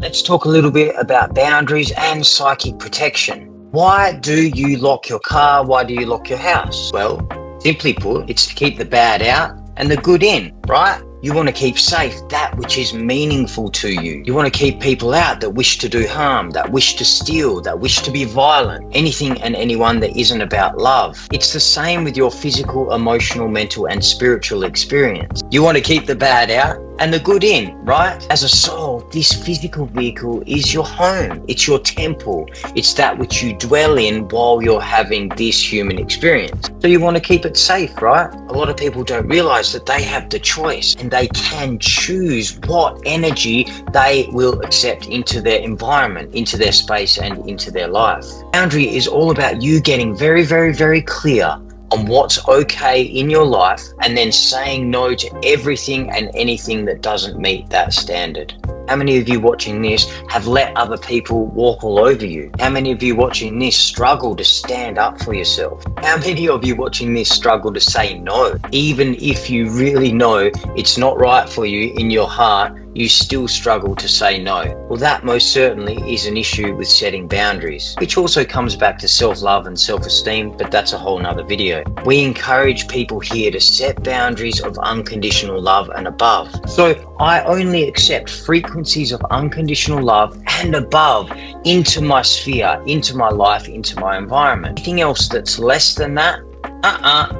Let's talk a little bit about boundaries and psychic protection. Why do you lock your car? Why do you lock your house? Well, simply put, it's to keep the bad out and the good in, right? You want to keep safe that which is meaningful to you. You want to keep people out that wish to do harm, that wish to steal, that wish to be violent, anything and anyone that isn't about love. It's the same with your physical, emotional, mental, and spiritual experience. You want to keep the bad out and the good in, right? As a soul, this physical vehicle is your home. It's your temple. It's that which you dwell in while you're having this human experience. So you want to keep it safe, right? A lot of people don't realize that they have the choice and they can choose what energy they will accept into their environment, into their space, and into their life. Boundary is all about you getting very, very, very clear on what's okay in your life and then saying no to everything and anything that doesn't meet that standard. How many of you watching this have let other people walk all over you? How many of you watching this struggle to stand up for yourself? How many of you watching this struggle to say no? Even if you really know it's not right for you in your heart, you still struggle to say no. Well, that most certainly is an issue with setting boundaries, which also comes back to self-love and self-esteem, but that's a whole nother video. We encourage people here to set boundaries of unconditional love and above. So I only accept frequencies of unconditional love and above into my sphere, into my life, into my environment. Anything else that's less than that,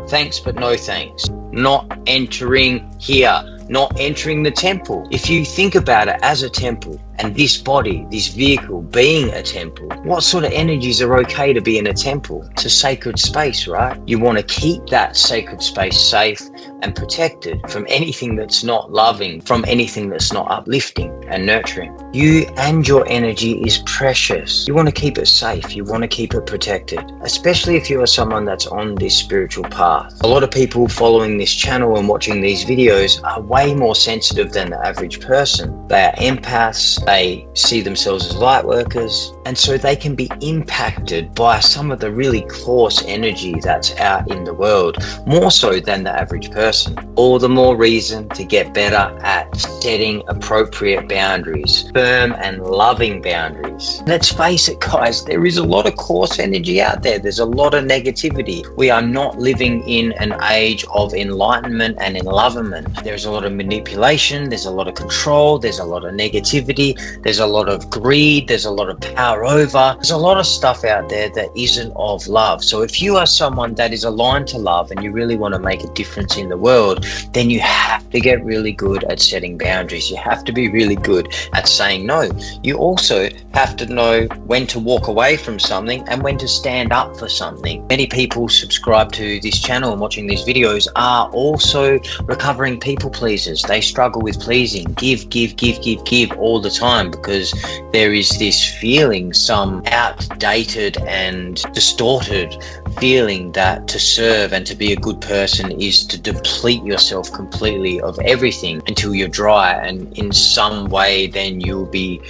thanks but no thanks. Not entering here. Not entering the temple. If you think about it as a temple and this body, this vehicle being a temple, what sort of energies are okay to be in a temple? It's a sacred space, right? You want to keep that sacred space safe and protected from anything that's not loving, from anything that's not uplifting and nurturing. You and your energy is precious. You want to keep it safe. You want to keep it protected, especially if you are someone that's on this spiritual path. A lot of people following this channel and watching these videos are way more sensitive than the average person. They are empaths. They see themselves as lightworkers, and so they can be impacted by some of the really coarse energy that's out in the world, more so than the average person. All the more reason to get better at setting appropriate boundaries, firm and loving boundaries. Let's face it, guys, there is a lot of coarse energy out there. There's a lot of negativity. We are not living in an age of enlightenment and enlivenment. There's a lot of manipulation, there's a lot of control, there's a lot of negativity, there's a lot of greed, there's a lot of power over, there's a lot of stuff out there that isn't of love. So if you are someone that is aligned to love and you really want to make a difference in the world, then you have to get really good at setting boundaries. You have to be really good at saying no. You also have to know when to walk away from something and when to stand up for something. Many people subscribe to this channel and watching these videos are also recovering people pleasers. They struggle with pleasing, give all the time, because there is this feeling, some outdated and distorted feeling, that to serve and to be a good person is to deplete yourself completely of everything until you're dry, and in some way then you'll be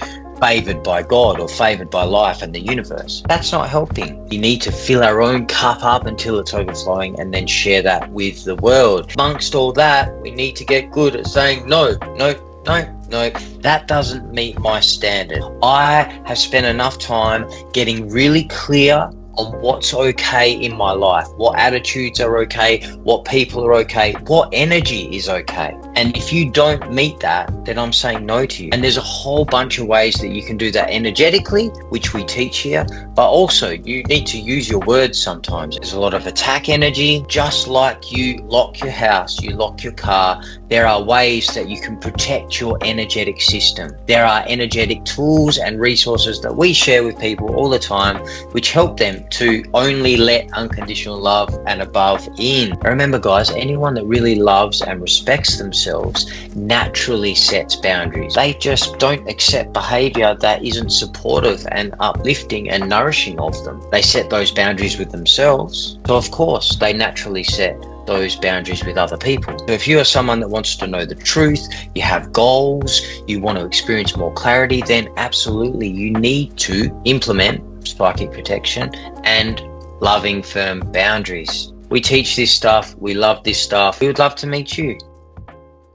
favored by God or favored by life and the universe. That's not helping. We need to fill our own cup up until it's overflowing and then share that with the world. Amongst all that, we need to get good at saying no, that doesn't meet my standard. I have spent enough time getting really clear on what's okay in my life, what attitudes are okay, what people are okay, what energy is okay. And if you don't meet that, then I'm saying no to you. And there's a whole bunch of ways that you can do that energetically, which we teach here, but also you need to use your words sometimes. There's a lot of attack energy. Just like you lock your house, you lock your car, there are ways that you can protect your energetic system. There are energetic tools and resources that we share with people all the time, which help them to only let unconditional love and above in. Remember, guys, anyone that really loves and respects themselves naturally sets boundaries. They just don't accept behavior that isn't supportive and uplifting and nourishing of them. They set those boundaries with themselves, so of course they naturally set those boundaries with other people. So if you are someone that wants to know the truth, you have goals, you want to experience more clarity, then absolutely you need to implement psychic protection and loving, firm boundaries. We teach this stuff. We love this stuff. We would love to meet you.